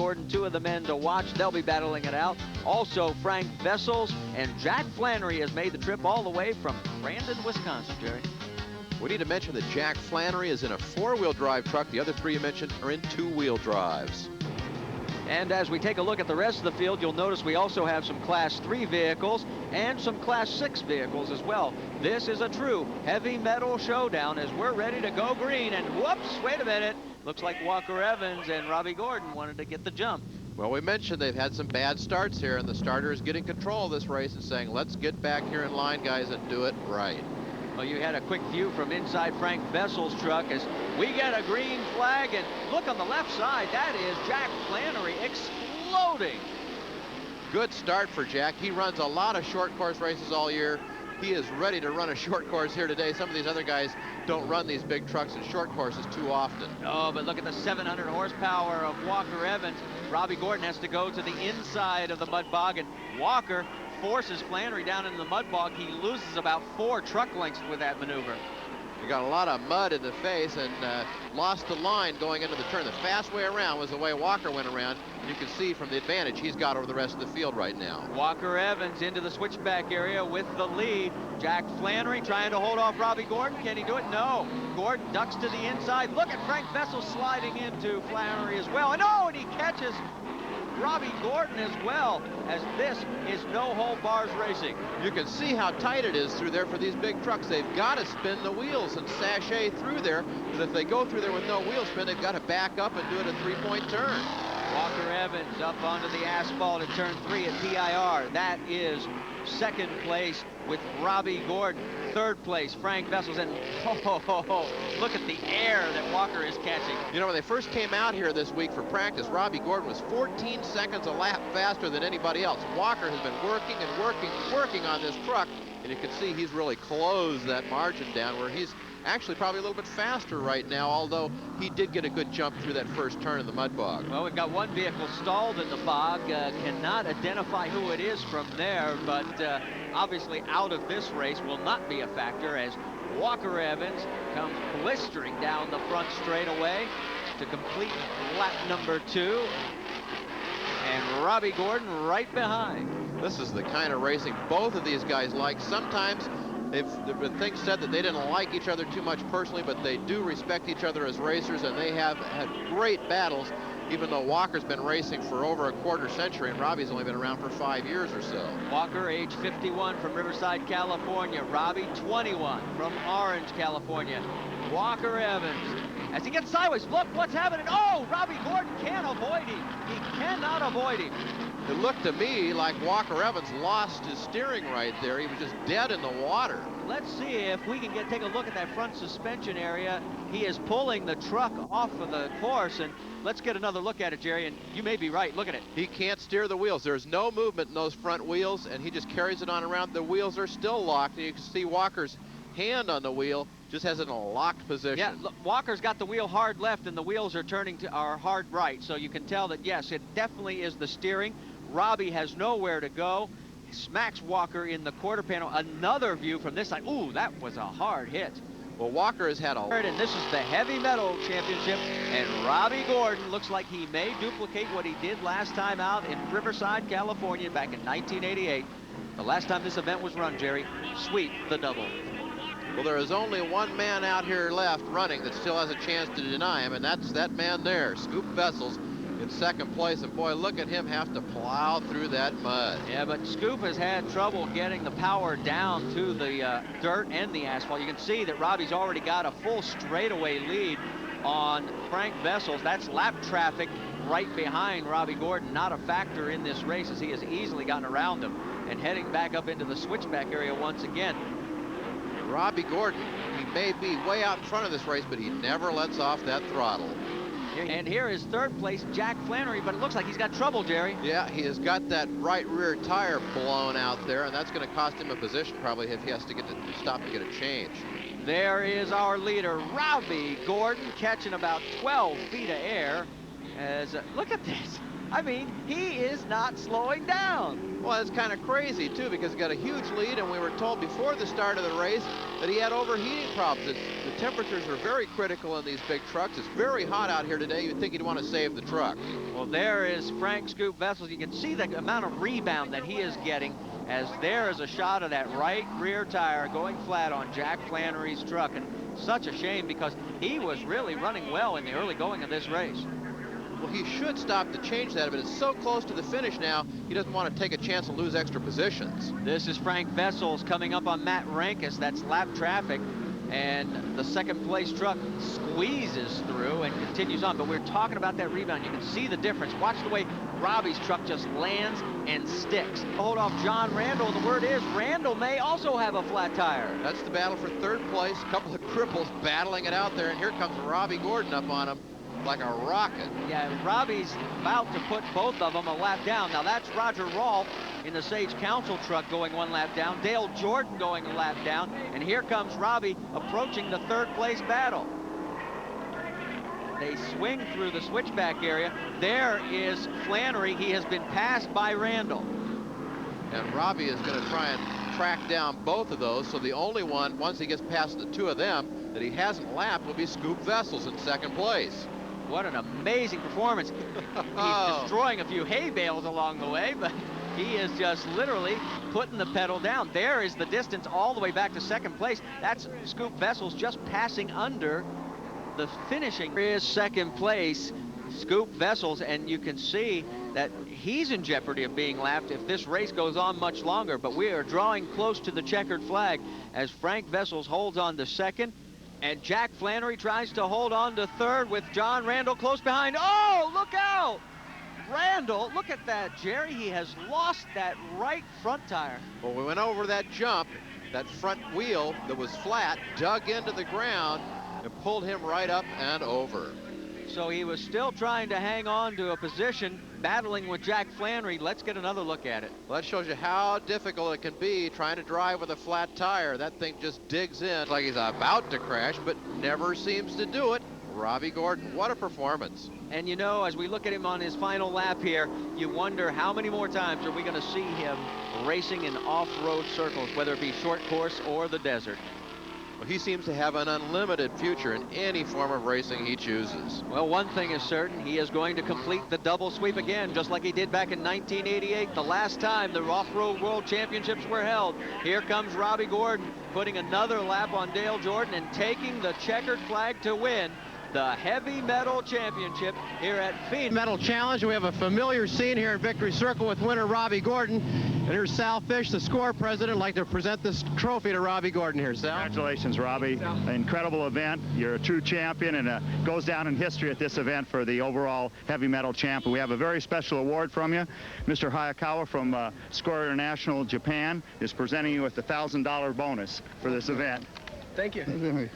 Gordon, two of the men to watch. They'll be battling it out. Also, Frank Vessels and Jack Flannery has made the trip all the way from Brandon, Wisconsin, Jerry. We need to mention that Jack Flannery is in a four-wheel drive truck. The other three you mentioned are in two-wheel drives. And as we take a look at the rest of the field, you'll notice we also have some Class 3 vehicles and some Class 6 vehicles as well. This is a true heavy metal showdown as we're ready to go green. And whoops, wait a minute. Looks like Walker Evans and Robby Gordon wanted to get the jump. Well, we mentioned they've had some bad starts here, and the starter is getting control of this race and saying, let's get back here in line, guys, and do it right. Well, you had a quick view from inside Frank Vessel's truck as we get a green flag, and look on the left side, that is Jack Flannery exploding. Good start for Jack. He runs a lot of short course races all year. He is ready to run a short course here today. Some of these other guys don't run these big trucks in short courses too often. Oh, but look at the 700 horsepower of Walker Evans. Robby Gordon has to go to the inside of the mud bog, and Walker forces Flannery down into the mud bog. He loses about 4 truck lengths with that maneuver. He got a lot of mud in the face and lost the line going into the turn. The fast way around was the way Walker went around. You can see from the advantage he's got over the rest of the field right now. Walker Evans into the switchback area with the lead. Jack Flannery trying to hold off Robby Gordon. Can he do it? No. Gordon ducks to the inside. Look at Frank Vessel sliding into Flannery as well. And oh, and he catches Robby Gordon as well, as this is no-hold-bars racing. You can see how tight it is through there for these big trucks. They've got to spin the wheels and sashay through there, because if they go through there with no wheel spin, they've got to back up and do it a three-point turn. Walker Evans up onto the asphalt at turn 3 at PIR. That is second place with Robby Gordon. Third place, Frank Vessels. And look at the air that Walker is catching. You know, when they first came out here this week for practice, Robby Gordon was 14 seconds a lap faster than anybody else. Walker has been working and working on this truck, and you can see he's really closed that margin down where he's actually probably a little bit faster right now, although he did get a good jump through that first turn in the mud bog. Well, we've got one vehicle stalled in the bog. Cannot identify who it is from there, but obviously out of this race will not be a factor as Walker Evans comes blistering down the front straightaway to complete lap number 2. And Robby Gordon right behind. This is the kind of racing both of these guys like. Sometimes there have been things said that they didn't like each other too much personally, but they do respect each other as racers, and they have had great battles, even though Walker's been racing for over a quarter century and Robby's only been around for 5 years or so. Walker, age 51 from Riverside, California. Robby, 21 from Orange, California. Walker Evans, as he gets sideways, look what's happening. Oh, Robby Gordon can't avoid him. He cannot avoid him. It looked to me like Walker Evans lost his steering right there. He was just dead in the water. Let's see if we can take a look at that front suspension area. He is pulling the truck off of the course, and let's get another look at it, Jerry, and you may be right. Look at it. He can't steer the wheels. There's no movement in those front wheels, and he just carries it on around. The wheels are still locked, and you can see Walker's hand on the wheel just has it in a locked position. Yeah, look, Walker's got the wheel hard left, and the wheels are turning to are hard right, so you can tell that, yes, it definitely is the steering. Robby has nowhere to go. He smacks Walker in the quarter panel. Another view from this side. Ooh, that was a hard hit. Well, Walker has had a... And this is the heavy metal championship, and Robby Gordon looks like he may duplicate what he did last time out in Riverside, California back in 1988. The last time this event was run, Jerry, sweep the double. Well, there is only one man out here left running that still has a chance to deny him, and that's that man there, Scoop Vessels, in second place. And boy, look at him have to plow through that mud. Yeah, but Scoop has had trouble getting the power down to the dirt and the asphalt. You can see that Robby's already got a full straightaway lead on Frank Vessels. That's lap traffic right behind Robby Gordon. Not a factor in this race as he has easily gotten around him and heading back up into the switchback area once again. Robby Gordon, he may be way out in front of this race, but he never lets off that throttle. And here is third place Jack Flannery, but it looks like he's got trouble, Jerry. Yeah, he has got that right rear tire blown out there, and that's going to cost him a position probably if he has to stop to get a change. There is our leader, Robby Gordon, catching about 12 feet of air Look at this. I mean, he is not slowing down. Well, it's kind of crazy, too, because he got a huge lead, and we were told before the start of the race that he had overheating problems. The temperatures are very critical in these big trucks. It's very hot out here today. You'd think he'd want to save the truck. Well, there is Frank Scoop Vessels. You can see the amount of rebound that he is getting, as there is a shot of that right rear tire going flat on Jack Flannery's truck. And such a shame, because he was really running well in the early going of this race. Well, he should stop to change that, but it's so close to the finish now, he doesn't want to take a chance and lose extra positions. This is Frank Vessels coming up on Matt Rankus. That's lap traffic, and the second place truck squeezes through and continues on. But we're talking about that rebound. You can see the difference. Watch the way Robby's truck just lands and sticks. Hold off John Randall, and the word is Randall may also have a flat tire. That's the battle for third place. A couple of cripples battling it out there, and here comes Robby Gordon up on him like a rocket. Yeah, Robby's about to put both of them a lap down. Now that's Roger Rolfe in the Sage Council truck going one lap down. Dale Jordan going a lap down. And here comes Robby approaching the third place battle. They swing through the switchback area. There is Flannery. He has been passed by Randall. And Robby is going to try and track down both of those. So the only one, once he gets past the two of them, that he hasn't lapped will be Scoop Vessels in second place. What an amazing performance. He's destroying a few hay bales along the way, but he is just literally putting the pedal down. There is the distance all the way back to second place. That's Scoop Vessels just passing under the finishing. Here is second place, Scoop Vessels, and you can see that he's in jeopardy of being lapped if this race goes on much longer. But we are drawing close to the checkered flag as Frank Vessels holds on to second. And Jack Flannery tries to hold on to third with John Randall close behind. Oh, look out! Randall, look at that, Jerry. He has lost that right front tire. Well, we went over that jump. That front wheel that was flat dug into the ground and pulled him right up and over. So he was still trying to hang on to a position, battling with Jack Flannery. Let's get another look at it. Well, that shows you how difficult it can be trying to drive with a flat tire. That thing just digs in like he's about to crash, but never seems to do it. Robby Gordon, what a performance. And you know, as we look at him on his final lap here, you wonder how many more times are we going to see him racing in off-road circles, whether it be short course or the desert. Well, he seems to have an unlimited future in any form of racing he chooses. Well, one thing is certain, he is going to complete the double sweep again, just like he did back in 1988, the last time the off-road world championships were held. Here comes Robby Gordon, putting another lap on Dale Jordan and taking the checkered flag to win the Heavy Metal Championship here at Phoenix. Metal Challenge. We have a familiar scene here in Victory Circle with winner Robby Gordon. And here's Sal Fish, the score president. I'd like to present this trophy to Robby Gordon here, Sal. Congratulations, Robby. An incredible event. You're a true champion, and goes down in history at this event for the overall heavy metal champ. We have a very special award from you. Mr. Hayakawa from Score International Japan is presenting you with the $1,000 bonus for this event. Thank you.